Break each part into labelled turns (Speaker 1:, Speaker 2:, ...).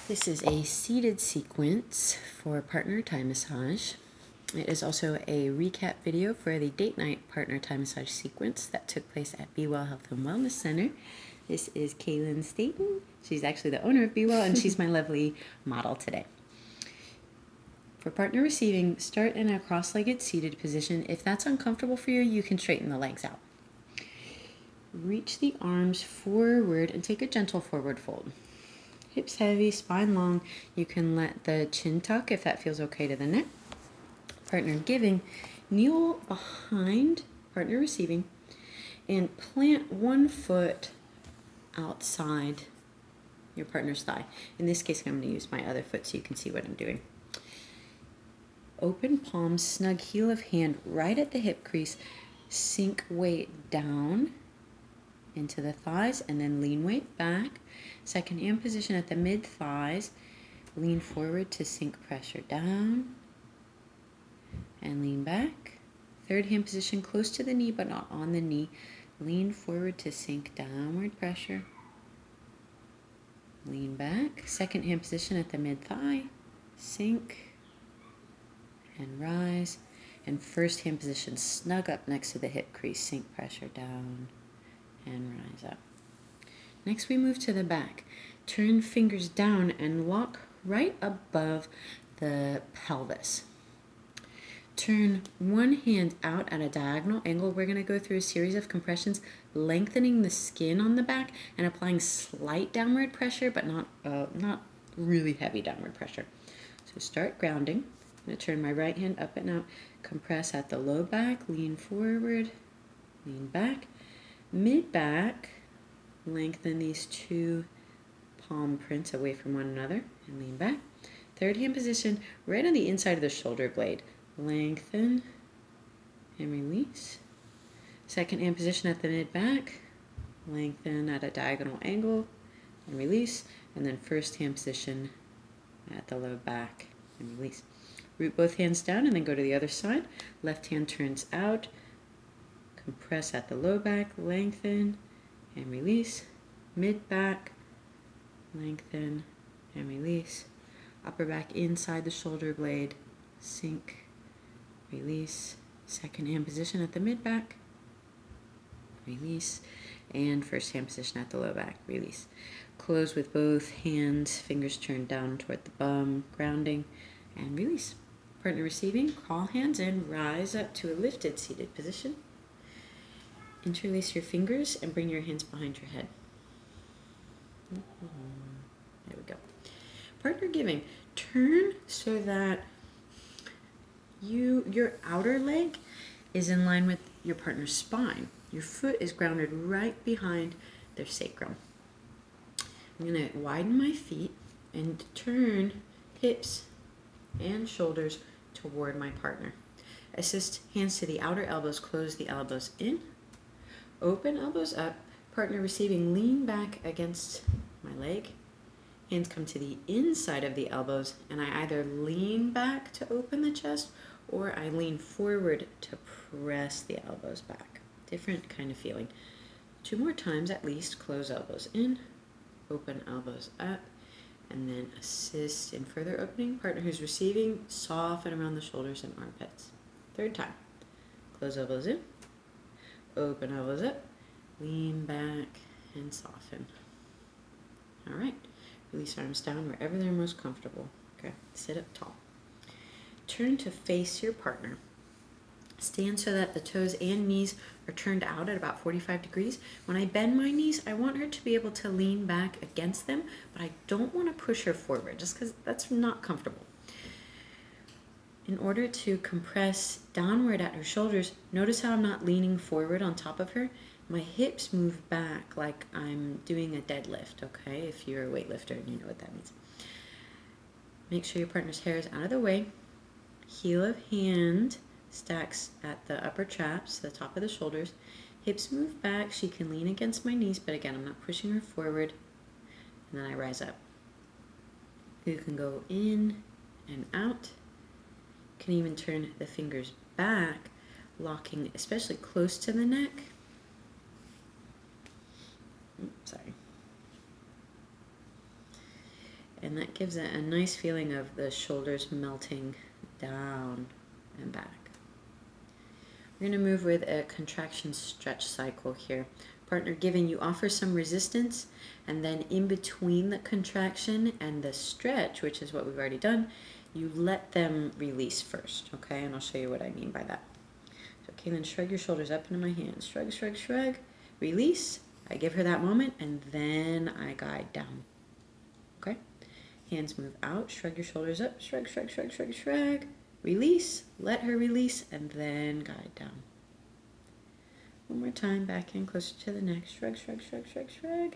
Speaker 1: This is a seated sequence for partner Thai massage. It is also a recap video for the date night partner Thai massage sequence that took place at Be Well Health and Wellness Center. This is Kaylin Staten. She's actually the owner of Be Well, and she's my lovely model today. For partner receiving, start in a cross-legged seated position. If that's uncomfortable for you, you can straighten the legs out. Reach the arms forward and take a gentle forward fold. Hips heavy, spine long. You can let the chin tuck if that feels okay to the neck. Partner giving, kneel behind partner receiving and plant one foot outside your partner's thigh. In this case, I'm going to use my other foot so you can see what I'm doing. Open palms, snug heel of hand right at the hip crease. Sink weight down into the thighs and then lean weight back. Second hand position at the mid thighs. Lean forward to sink pressure down and lean back. Third hand position close to the knee but not on the knee. Lean forward to sink downward pressure. Lean back. Second hand position at the mid thigh. Sink and rise. And first hand position snug up next to the hip crease. Sink pressure down and rise up. Next we move to the back. Turn fingers down and lock right above the pelvis. Turn one hand out at a diagonal angle. We're going to go through a series of compressions, lengthening the skin on the back and applying slight downward pressure, but not really heavy downward pressure. So start grounding. I'm going to turn my right hand up and out. Compress at the low back, lean forward, lean back. Mid-back, lengthen these two palm prints away from one another and lean back. Third hand position, right on the inside of the shoulder blade. Lengthen and release. Second hand position at the mid-back, lengthen at a diagonal angle and release. And then first hand position at the low back and release. Root both hands down and then go to the other side. Left hand turns out. Compress at the low back, lengthen and release. Mid back, lengthen and release. Upper back inside the shoulder blade, sink, release. Second hand position at the mid back, release. And first hand position at the low back, release. Close with both hands, fingers turned down toward the bum, grounding and release. Partner receiving, crawl hands in, rise up to a lifted seated position. Interlace your fingers and bring your hands behind your head. There we go. Partner giving. Turn so that your outer leg is in line with your partner's spine. Your foot is grounded right behind their sacrum. I'm going to widen my feet and turn hips and shoulders toward my partner. Assist hands to the outer elbows, close the elbows in. Open elbows up, partner receiving, lean back against my leg. Hands come to the inside of the elbows, and I either lean back to open the chest or I lean forward to press the elbows back. Different kind of feeling. 2 more times at least. Close elbows in, open elbows up, and then assist in further opening. Partner who's receiving, soften around the shoulders and armpits. 3rd time. Close elbows in. Open elbows up, lean back, and soften. All right, release arms down wherever they're most comfortable. Okay, sit up tall. Turn to face your partner. Stand so that the toes and knees are turned out at about 45 degrees. When I bend my knees, I want her to be able to lean back against them, but I don't want to push her forward just because that's not comfortable. In order to compress downward at her shoulders, notice how I'm not leaning forward on top of her. My hips move back like I'm doing a deadlift, okay? If you're a weightlifter and you know what that means. Make sure your partner's hair is out of the way. Heel of hand stacks at the upper traps, the top of the shoulders. Hips move back. She can lean against my knees, but again, I'm not pushing her forward. And then I rise up. You can go in and out. Can even turn the fingers back, locking especially close to the neck. And that gives it a nice feeling of the shoulders melting down and back. We're going to move with a contraction stretch cycle here. Partner giving, you offer some resistance, and then in between the contraction and the stretch, which is what we've already done, you let them release first, okay? And I'll show you what I mean by that. So Kaylin, shrug your shoulders up into my hands. Shrug, shrug, shrug. Release. I give her that moment, and then I guide down. Okay? Hands move out. Shrug your shoulders up. Shrug, shrug, shrug, shrug, shrug. Release. Let her release, and then guide down. One more time. Back in, closer to the neck. Shrug, shrug, shrug, shrug, shrug.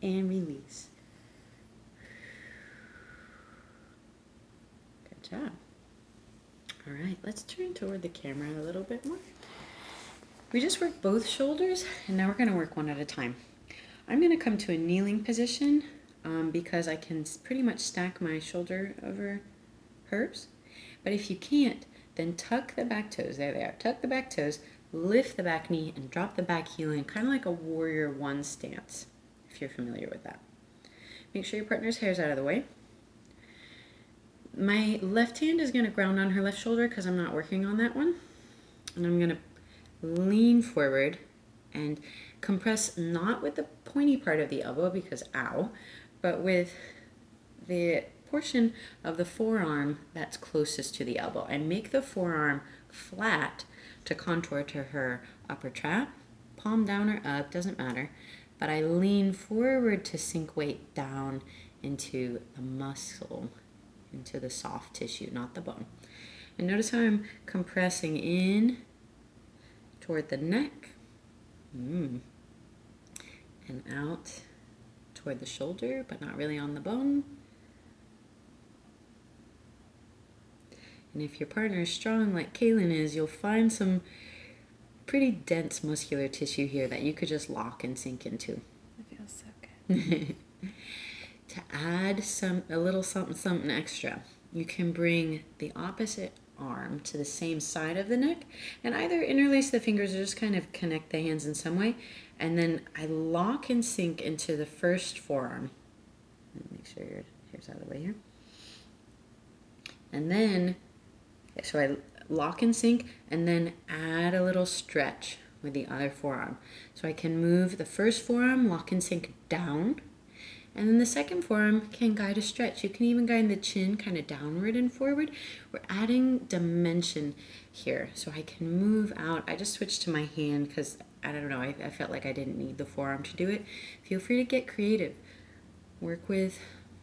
Speaker 1: And release. Good job. All right, let's turn toward the camera a little bit more. We just worked both shoulders, and now we're going to work one at a time. I'm going to come to a kneeling position because I can pretty much stack my shoulder over hers. But if you can't, then tuck the back toes. There they are. Tuck the back toes, lift the back knee, and drop the back heel in, kind of like a warrior one stance, if you're familiar with that. Make sure your partner's hair's out of the way. My left hand is going to ground on her left shoulder because I'm not working on that one. And I'm going to lean forward and compress not with the pointy part of the elbow because ow, but with the portion of the forearm that's closest to the elbow. I make the forearm flat to contour to her upper trap, palm down or up, doesn't matter, but I lean forward to sink weight down into the muscle, into the soft tissue, not the bone. And notice how I'm compressing in toward the neck and out toward the shoulder, but not really on the bone. And if your partner is strong like Kaylin is, you'll find some pretty dense muscular tissue here that you could just lock and sink into.
Speaker 2: It feels so good.
Speaker 1: To add a little something extra, you can bring the opposite arm to the same side of the neck and either interlace the fingers or just kind of connect the hands in some way. And then I lock and sink into the first forearm. Make sure your hair's out of the way here. And then, so I lock and sink and then add a little stretch with the other forearm. So I can move the first forearm, lock and sink down. And then the second forearm can guide a stretch. You can even guide the chin kind of downward and forward. We're adding dimension here. So I can move out. I just switched to my hand because, I don't know, I felt like I didn't need the forearm to do it. Feel free to get creative. Work with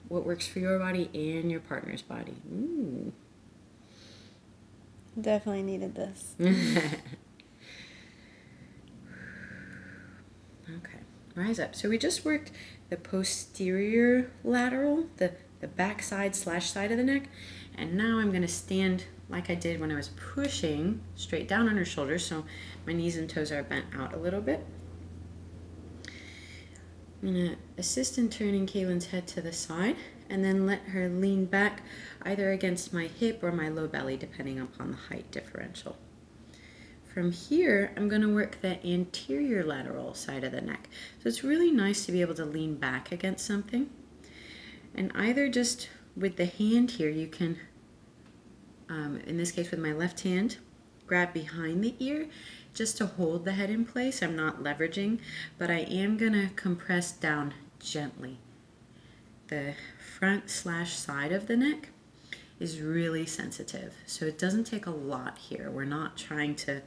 Speaker 1: what works for your body and your partner's body. Ooh.
Speaker 2: Definitely needed this.
Speaker 1: Okay, rise up. So we just worked the posterior lateral, the back side / side of the neck. And now I'm going to stand like I did when I was pushing straight down on her shoulders. So my knees and toes are bent out a little bit. I'm going to assist in turning Kaylin's head to the side and then let her lean back either against my hip or my low belly, depending upon the height differential. From here, I'm going to work the anterior lateral side of the neck. So it's really nice to be able to lean back against something. And either just with the hand here, you can, in this case with my left hand, grab behind the ear just to hold the head in place. I'm not leveraging, but I am going to compress down gently. The front / side of the neck is really sensitive, so it doesn't take a lot here. We're not trying to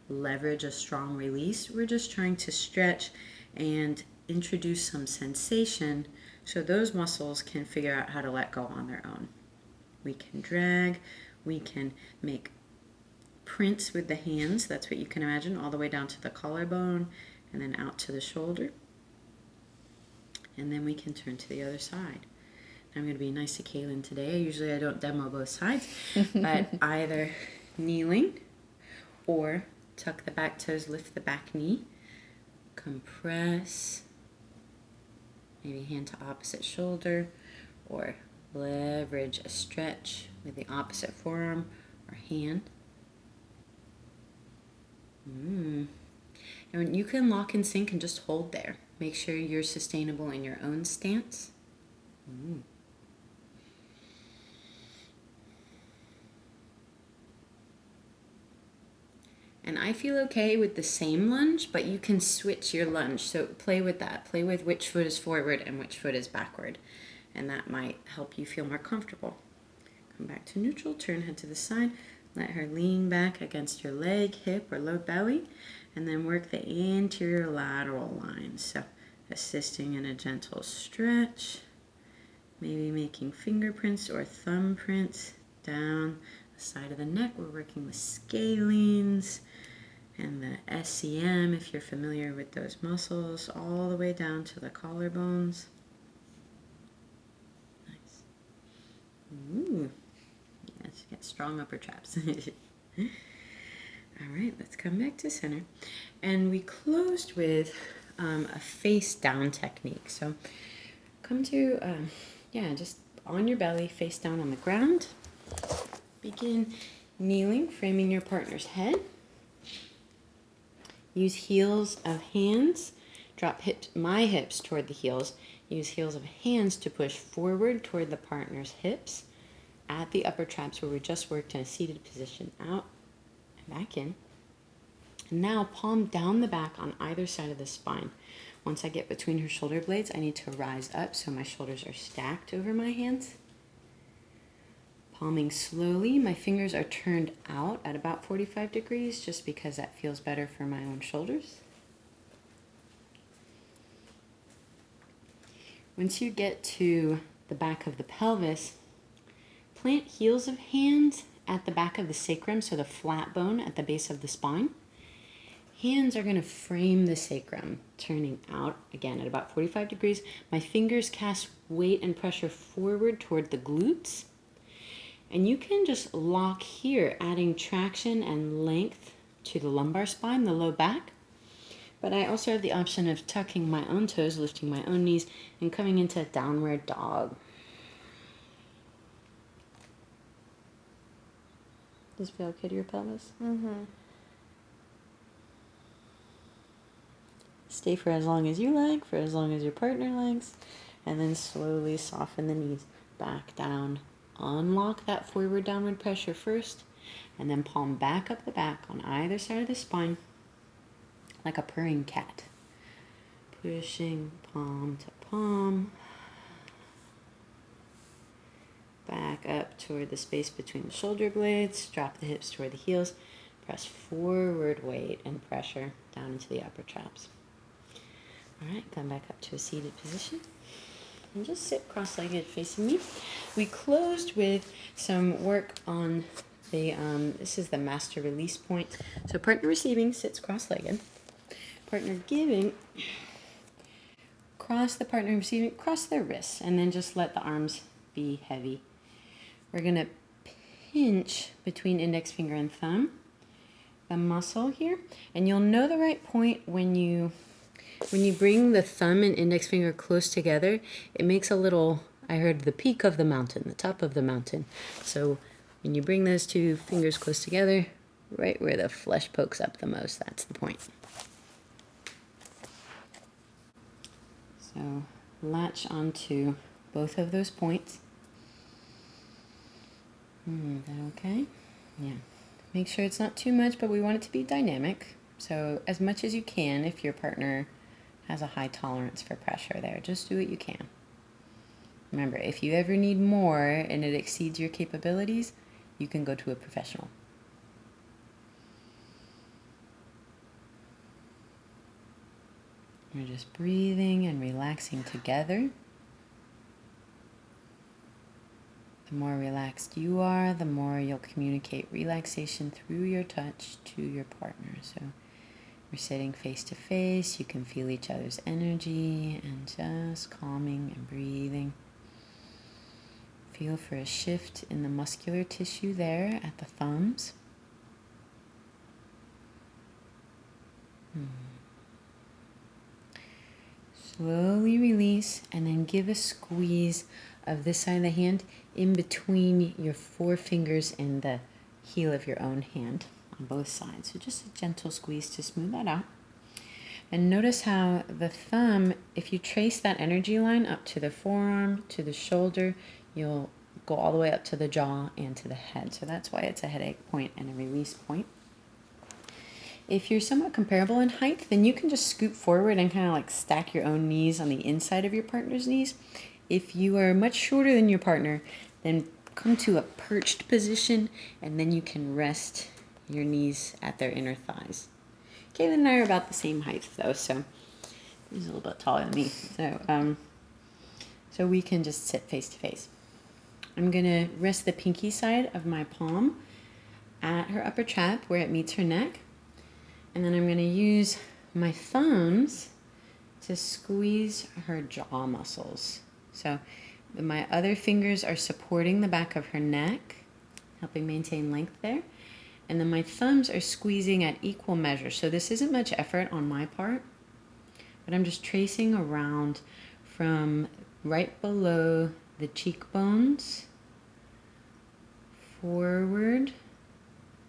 Speaker 1: leverage a strong release. We're just trying to stretch and introduce some sensation so those muscles can figure out how to let go on their own. We can drag, we can make prints with the hands, that's what you can imagine, all the way down to the collarbone and then out to the shoulder. And then we can turn to the other side. I'm going to be nice to Kaylin today. Usually I don't demo both sides, but either kneeling or tuck the back toes, lift the back knee, compress, maybe hand to opposite shoulder, or leverage a stretch with the opposite forearm or hand. And you can lock and sink and just hold there. Make sure you're sustainable in your own stance. And I feel okay with the same lunge, but you can switch your lunge. So play with that. Play with which foot is forward and which foot is backward. And that might help you feel more comfortable. Come back to neutral, turn head to the side. Let her lean back against your leg, hip, or low belly. And then work the anterior lateral lines. So assisting in a gentle stretch. Maybe making fingerprints or thumbprints down the side of the neck. We're working the scalenes and the SCM, if you're familiar with those muscles, all the way down to the collarbones. Nice. Ooh. Yes, you get strong upper traps. All right, let's come back to center. And we closed with a face down technique. So come to, just on your belly, face down on the ground. Begin kneeling, framing your partner's head. Use heels of hands. Drop my hips toward the heels. Use heels of hands to push forward toward the partner's hips at the upper traps where we just worked in a seated position. Out and back in. And now palm down the back on either side of the spine. Once I get between her shoulder blades, I need to rise up so my shoulders are stacked over my hands. Palming slowly, my fingers are turned out at about 45 degrees just because that feels better for my own shoulders. Once you get to the back of the pelvis, plant heels of hands at the back of the sacrum, so the flat bone at the base of the spine. Hands are going to frame the sacrum, turning out again at about 45 degrees. My fingers cast weight and pressure forward toward the glutes. And you can just lock here, adding traction and length to the lumbar spine, the low back. But I also have the option of tucking my own toes, lifting my own knees, and coming into downward dog. Does it feel okay to your pelvis?
Speaker 2: Mm-hmm.
Speaker 1: Stay for as long as you like, for as long as your partner likes, and then slowly soften the knees back down. Unlock that forward downward pressure first, and then palm back up the back on either side of the spine like a purring cat. Pushing palm to palm. Back up toward the space between the shoulder blades. Drop the hips toward the heels. Press forward weight and pressure down into the upper traps. All right, come back up to a seated position. And just sit cross-legged facing me. We closed with some work on the, this is the master release point. So partner receiving sits cross-legged. Partner giving, cross the partner receiving, cross their wrists, and then just let the arms be heavy. We're going to pinch between index finger and thumb, the muscle here, and you'll know the right point when you bring the thumb and index finger close together. It makes a little, I heard the peak of the mountain, the top of the mountain. So when you bring those two fingers close together, right where the flesh pokes up the most, that's the point. So latch onto both of those points. Is that okay? Yeah. Make sure it's not too much, but we want it to be dynamic. So as much as you can, if your partner has a high tolerance for pressure there, just do what you can. Remember, if you ever need more and it exceeds your capabilities, you can go to a professional. We're just breathing and relaxing together. The more relaxed you are, the more you'll communicate relaxation through your touch to your partner. So we're sitting face to face. You can feel each other's energy and just calming and breathing. Feel for a shift in the muscular tissue there at the thumbs. Slowly release and then give a squeeze of this side of the hand in between your forefingers and the heel of your own hand on both sides. So just a gentle squeeze to smooth that out. And notice how the thumb, if you trace that energy line up to the forearm, to the shoulder, you'll go all the way up to the jaw and to the head. So that's why it's a headache point and a release point. If you're somewhat comparable in height, then you can just scoot forward and kind of like stack your own knees on the inside of your partner's knees. If you are much shorter than your partner, then come to a perched position, and then you can rest your knees at their inner thighs. Caitlin and I are about the same height though, so he's a little bit taller than me. So we can just sit face to face. I'm gonna rest the pinky side of my palm at her upper trap where it meets her neck. And then I'm gonna use my thumbs to squeeze her jaw muscles. So my other fingers are supporting the back of her neck, helping maintain length there. And then my thumbs are squeezing at equal measure. So this isn't much effort on my part, but I'm just tracing around from right below the cheekbones forward.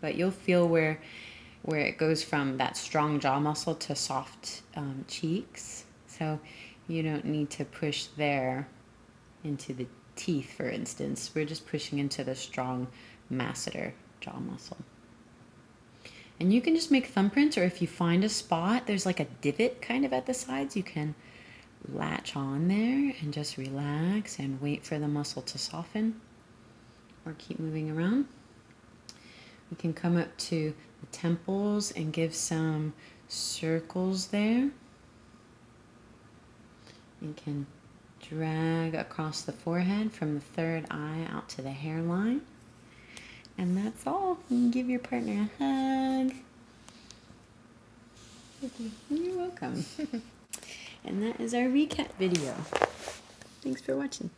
Speaker 1: But you'll feel where it goes from that strong jaw muscle to soft cheeks. So you don't need to push there into the teeth, for instance. We're just pushing into the strong masseter jaw muscle. And you can just make thumbprints, or if you find a spot, there's like a divot kind of at the sides, you can latch on there and just relax and wait for the muscle to soften, or keep moving around. We can come up to the temples and give some circles there. You can drag across the forehead from the third eye out to the hairline. And that's all. You can give your partner a hug. You're welcome. And that is our recap video. Thanks for watching.